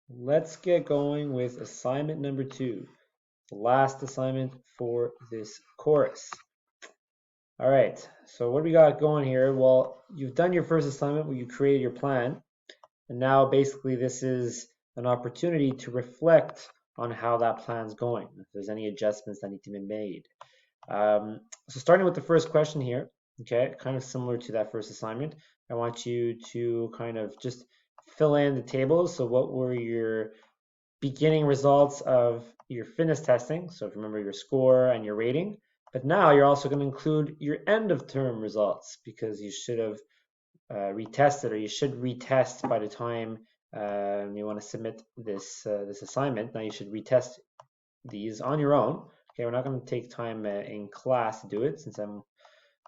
Let's get going with assignment number 2, the last assignment for this course. All right, so what do we got going here? Well, you've done your first assignment where you created your plan, and now basically this is an opportunity to reflect on how that plan's going, if there's any adjustments that need to be made. So starting with the first question here, okay, kind of similar to that first assignment, I want you to kind of just fill in the tables. So what were your beginning results of your fitness testing? So if you remember your score and your rating, but now you're also going to include your end of term results because you should have retested, or you should retest by the time you want to submit this assignment. Now you should retest these on your own. Okay, we're not going to take time in class to do it since I'm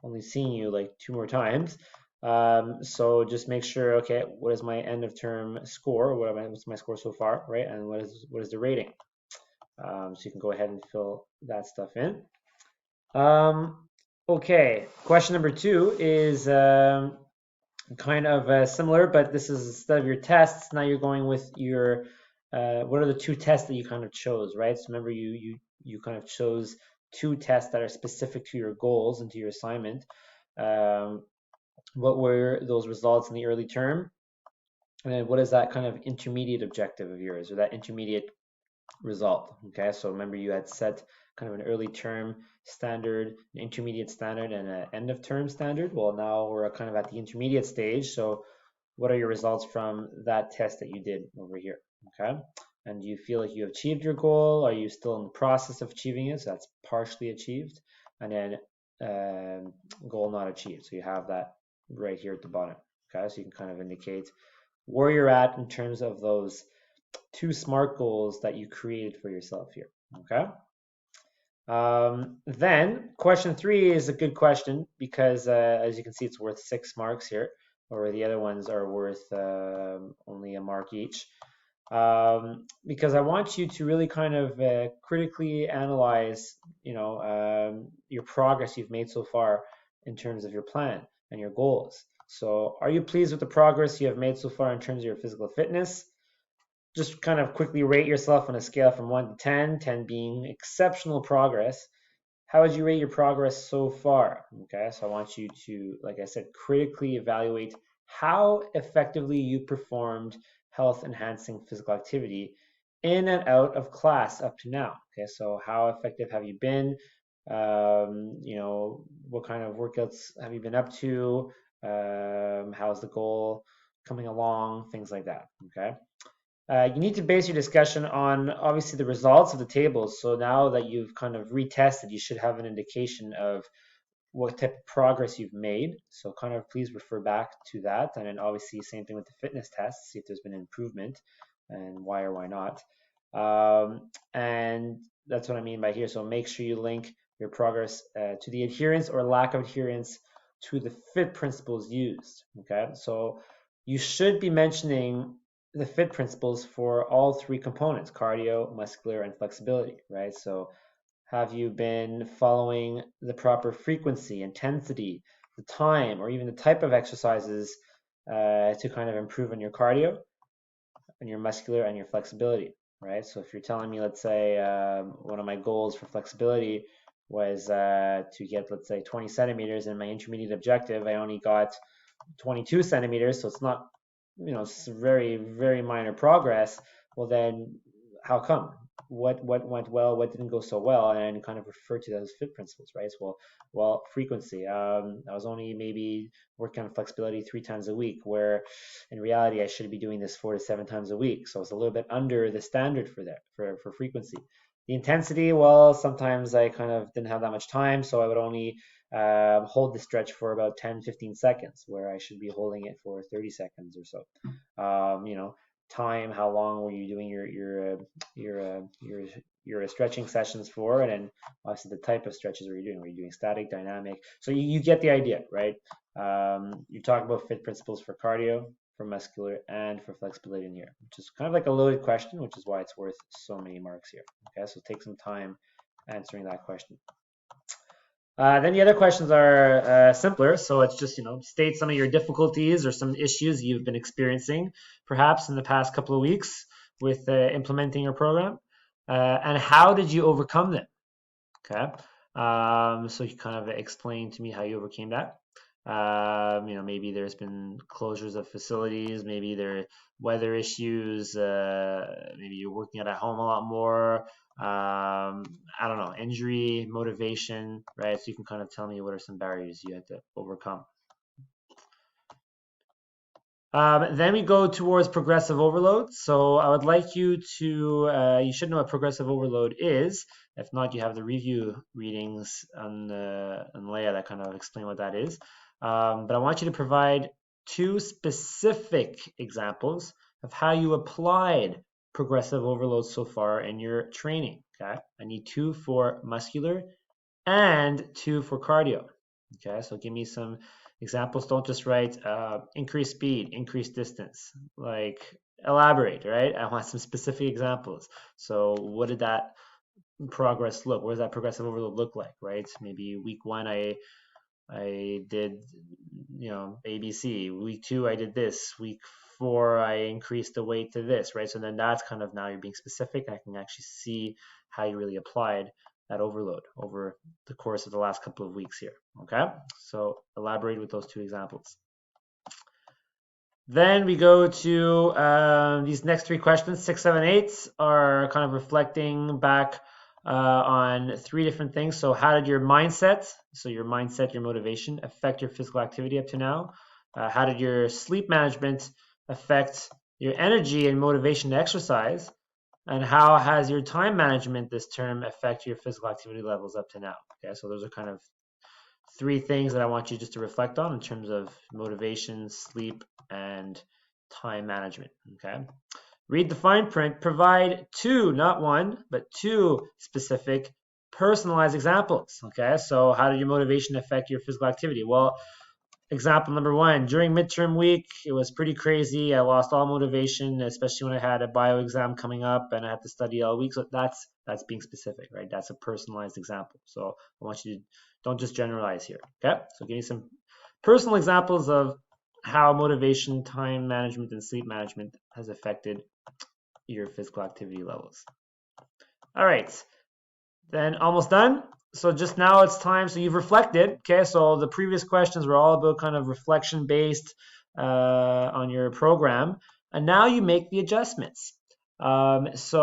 only seeing you like 2 more times. So just make sure, okay, what is my end of term score? What's my score so far, right? And what is the rating? So you can go ahead and fill that stuff in. Okay, question number 2 is kind of similar, but this is instead of your tests, now you're going with your what are the 2 tests that you kind of chose, right? So remember you kind of chose 2 tests that are specific to your goals and to your assignment. What were those results in the early term? And then what is that kind of intermediate objective of yours, or that intermediate result? Okay, so remember you had set kind of an early term standard, an intermediate standard, and an end of term standard. Well, now we're kind of at the intermediate stage. So what are your results from that test that you did over here? Okay, and do you feel like you have achieved your goal? Are you still in the process of achieving it? So that's partially achieved. And then goal not achieved. So you have that right here at the bottom. Okay, so you can kind of indicate where you're at in terms of those 2 SMART goals that you created for yourself here. Okay. Then question 3 is a good question because as you can see, it's worth 6 marks here, or the other ones are worth only a mark each. Because I want you to really kind of critically analyze, your progress you've made so far in terms of your plan and your goals. So are you pleased with the progress you have made so far in terms of your physical fitness? Just kind of quickly rate yourself on a scale from 1 to 10, 10 being exceptional progress. How would you rate your progress so far? Okay, so I want you to, like I said, critically evaluate how effectively you performed health enhancing physical activity in and out of class up to now. Okay, so how effective have you been? What kind of workouts have you been up to? How's the goal coming along? Things like that. Okay. You need to base your discussion on obviously the results of the tables. So now that you've kind of retested, you should have an indication of what type of progress you've made. So kind of please refer back to that. And then obviously same thing with the fitness tests, see if there's been improvement and why or why not. And that's what I mean by here. So make sure you link your progress to the adherence or lack of adherence to the FIT principles used. Okay, so you should be mentioning the FIT principles for all 3 components: cardio, muscular, and flexibility, right? So have you been following the proper frequency, intensity, the time, or even the type of exercises to kind of improve on your cardio and your muscular and your flexibility, right? So if you're telling me, let's say, one of my goals for flexibility was to get, let's say, 20 centimeters, and my intermediate objective, I only got 22 centimeters, so it's not, it's very, very minor progress. Well, then how come? What went well? What didn't go so well? And kind of refer to those FIT principles, right? So, well, frequency. I was only maybe working on flexibility 3 times a week, where in reality I should be doing this 4 to 7 times a week. So it's a little bit under the standard for that for frequency. The intensity, well, sometimes I kind of didn't have that much time, so I would only hold the stretch for about 10-15 seconds, where I should be holding it for 30 seconds or so. Time, how long were you doing your stretching sessions for, and then obviously the type of stretches were you doing static, dynamic? So you get the idea, right? You talk about FIT principles for cardio, for muscular, and for flexibility in here, which is kind of like a loaded question, which is why it's worth so many marks here. Okay, so take some time answering that question. Then the other questions are simpler. So it's just, state some of your difficulties or some issues you've been experiencing perhaps in the past couple of weeks. with implementing your program, and how did you overcome them? Okay, so you kind of explain to me how you overcame that. Maybe there's been closures of facilities, maybe there are weather issues, maybe you're working at home a lot more. I don't know, injury, motivation, right? So you can kind of tell me what are some barriers you had to overcome. Then we go towards progressive overload. So I would like you to, you should know what progressive overload is. If not, you have the review readings on Leia that kind of explain what that is. But I want you to provide 2 specific examples of how you applied progressive overload so far in your training. Okay, I need 2 for muscular and 2 for cardio. Okay, so give me some examples. Don't just write increase speed, increase distance. Like elaborate, right? I want some specific examples. So what did that progress look? What does that progressive overload look like, right? Maybe week 1 I did, ABC. Week 2 I did this. Week 4 I increased the weight to this, right? So then that's kind of, now you're being specific. I can actually see how you really applied that overload over the course of the last couple of weeks here. Okay, so elaborate with those 2 examples. Then we go to these next 3 questions. 6, 7, 8 are kind of reflecting back on 3 different things. So how did your mindset, your motivation, affect your physical activity up to now? How did your sleep management affect your energy and motivation to exercise? And how has your time management this term affect your physical activity levels up to now? Okay, so those are kind of 3 things that I want you just to reflect on in terms of motivation, sleep, and time management. Okay, read the fine print. Provide 2, not 1, but 2 specific personalized examples. Okay, so how did your motivation affect your physical activity? Well, example number 1, during midterm week, it was pretty crazy. I lost all motivation, especially when I had a bio exam coming up and I had to study all week. So that's being specific, right? That's a personalized example. So I want you to don't just generalize here. Okay, so give me some personal examples of how motivation, time management, and sleep management has affected your physical activity levels. All right, then almost done. So just now it's time, so you've reflected, okay? So the previous questions were all about kind of reflection based on your program, and now you make the adjustments. Based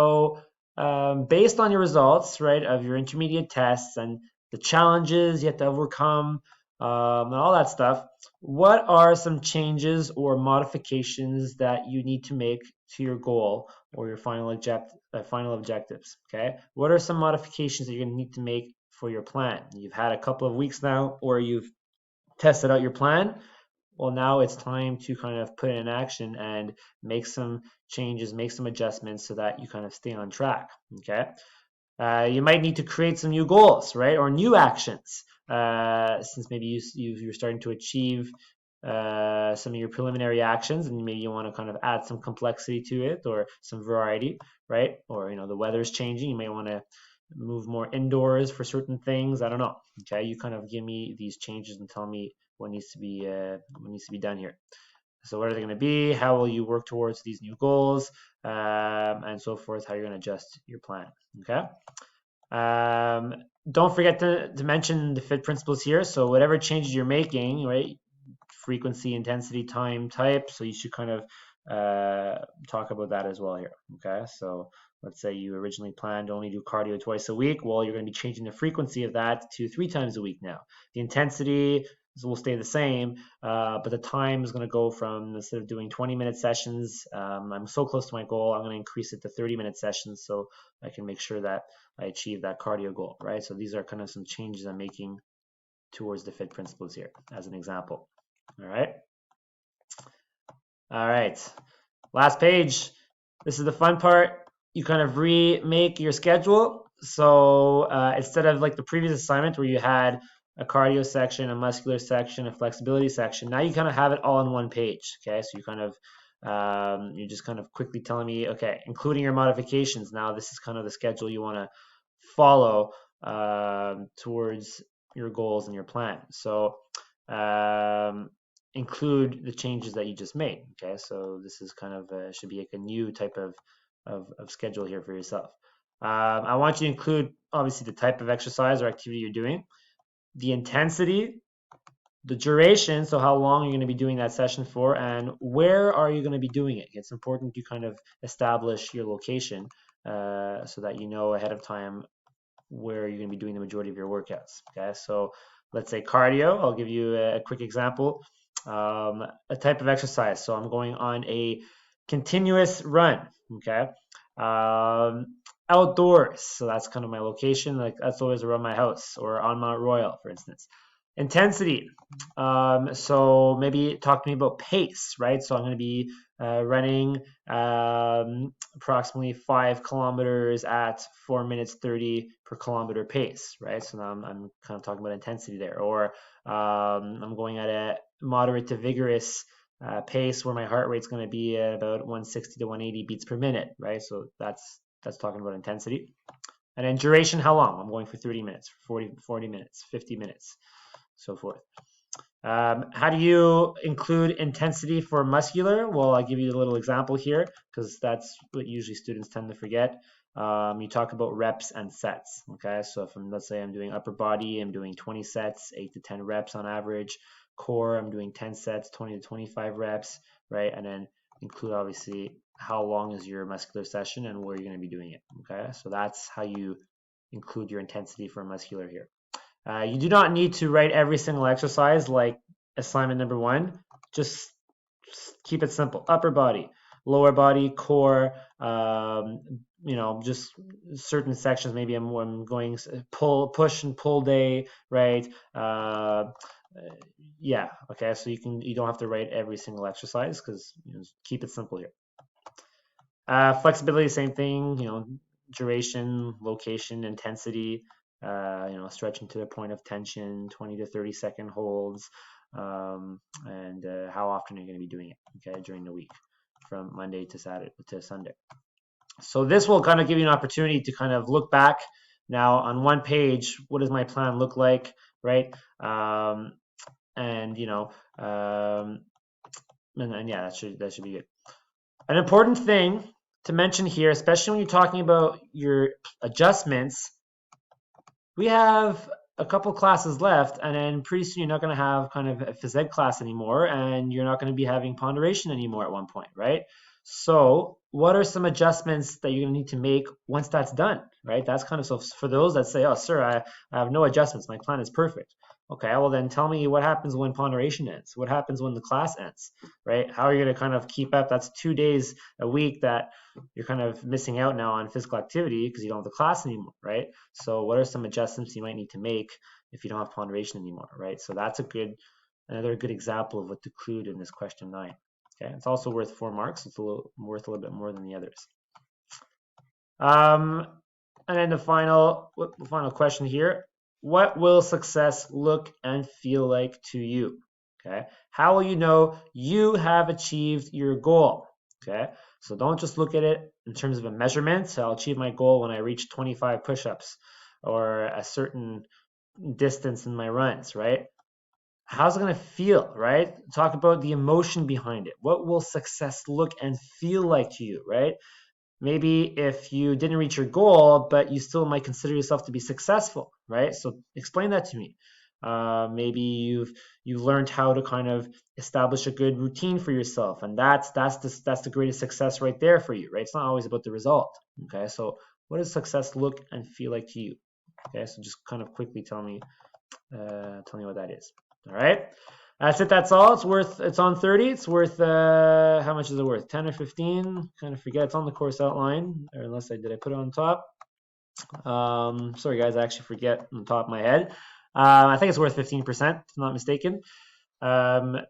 on your results, right, of your intermediate tests and the challenges you have to overcome, and all that stuff, what are some changes or modifications that you need to make to your goal or your final objectives? Okay, what are some modifications that you're going to need to make for your plan? You've had a couple of weeks now, or you've tested out your plan. Well, now it's time to kind of put it in action and make some changes, make some adjustments so that you kind of stay on track. Okay, you might need to create some new goals, right, or new actions, since maybe you're starting to achieve some of your preliminary actions, and maybe you want to kind of add some complexity to it or some variety, right? Or the weather's changing, you may want to move more indoors for certain things. I don't know. Okay, you kind of give me these changes and tell me what needs to be done here. So what are they going to be? How will you work towards these new goals, and so forth? How you're going to adjust your plan? Okay. Don't forget to mention the FIT principles here. So whatever changes you're making, right? Frequency, intensity, time, type. So you should kind of talk about that as well here. Okay. So let's say you originally planned to only do cardio twice a week. Well, you're going to be changing the frequency of that to 3 times a week now. The intensity will stay the same, but the time is going to go from, instead of doing 20-minute sessions, I'm so close to my goal, I'm going to increase it to 30-minute sessions so I can make sure that I achieve that cardio goal, right? So these are kind of some changes I'm making towards the FIT principles here as an example. All right. All right. Last page. This is the fun part. You kind of remake your schedule. So instead of like the previous assignment where you had a cardio section, a muscular section, a flexibility section, now you kind of have it all on one page. Okay, so you kind of you're just kind of quickly telling me, okay, including your modifications. Now this is kind of the schedule you want to follow towards your goals and your plan. So include the changes that you just made. Okay, so this is kind of should be like a new type of schedule here for yourself. I want you to include obviously the type of exercise or activity you're doing, the intensity, the duration, so how long you're going to be doing that session for, and where are you going to be doing it. It's important you kind of establish your location so that you know ahead of time where you're going to be doing the majority of your workouts. Okay, so let's say cardio. I'll give you a quick example. A type of exercise. So I'm going on a continuous run. Okay, outdoors. So that's kind of my location. Like that's always around my house or on Mount Royal, for instance. Intensity. So maybe talk to me about pace, right? So I'm going to be running approximately 5 kilometers at 4 minutes 30 per kilometer pace, right? So now I'm kind of talking about intensity there. Or I'm going at a moderate to vigorous pace where my heart rate's going to be at about 160 to 180 beats per minute, right? So that's talking about intensity. And then duration, how long? I'm going for 30 minutes, 40 minutes, 50 minutes, so forth. How do you include intensity for muscular? Well, I'll give you a little example here because that's what usually students tend to forget. You talk about reps and sets. Okay, so if let's say I'm doing upper body, I'm doing 20 sets, 8 to 10 reps on average. Core, I'm doing 10 sets, 20 to 25 reps, right? And then include obviously how long is your muscular session and where you're going to be doing it. Okay, so that's how you include your intensity for muscular here. You do not need to write every single exercise like assignment number 1. Just keep it simple. Upper body, lower body, core, just certain sections. Maybe I'm going push and pull day, right? Yeah, okay. So you don't have to write every single exercise because keep it simple here. Flexibility, same thing. Duration, location, intensity. Stretching to the point of tension, 20 to 30 second holds, and how often you're going to be doing it, okay, during the week from Monday to Saturday to Sunday. So this will kind of give you an opportunity to kind of look back now on one page. What does my plan look like, right? And yeah, that should be good. An important thing to mention here, especially when you're talking about your adjustments, we have a couple classes left, and then pretty soon you're not going to have kind of a phys ed class anymore, and you're not going to be having ponderation anymore at one point, right? So what are some adjustments that you're going to need to make once that's done, right? That's kind of, so for those that say, oh, sir, I have no adjustments, my plan is perfect. Okay, well then tell me what happens when ponderation ends. What happens when the class ends, right? How are you going to kind of keep up? That's 2 days a week that you're kind of missing out now on physical activity because you don't have the class anymore, right? So what are some adjustments you might need to make if you don't have ponderation anymore, right? So that's another good example of what to include in this question 9. Okay, it's also worth 4 marks. It's worth a little bit more than the others. And then the final question here. What will success look and feel like to you? Okay. How will you know you have achieved your goal? Okay. So don't just look at it in terms of a measurement. So I'll achieve my goal when I reach 25 push-ups or a certain distance in my runs, right? How's it going to feel, right? Talk about the emotion behind it. What will success look and feel like to you, right? Maybe if you didn't reach your goal, but you still might consider yourself to be successful, right? So explain that to me. Maybe you've learned how to kind of establish a good routine for yourself, and that's the greatest success right there for you, right? It's not always about the result. Okay, so what does success look and feel like to you? Okay, so just kind of quickly tell me what that is. All right. That's it. That's all. It's on 30. It's worth, how much is it worth? 10 or 15? Kind of forget. It's on the course outline, or unless did I put it on top? Sorry guys, I actually forget on the top of my head. I think it's worth 15%, if I'm not mistaken. Yeah,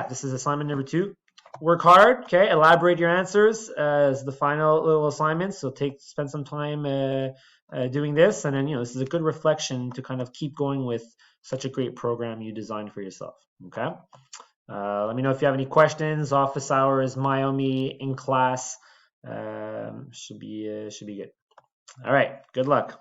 this is assignment number 2. Work hard, okay? Elaborate your answers as the final little assignment. So spend some time doing this, and then this is a good reflection to kind of keep going with such a great program you designed for yourself. Okay. Let me know if you have any questions. Office hours, Myomi in class should be good. All right. Good luck.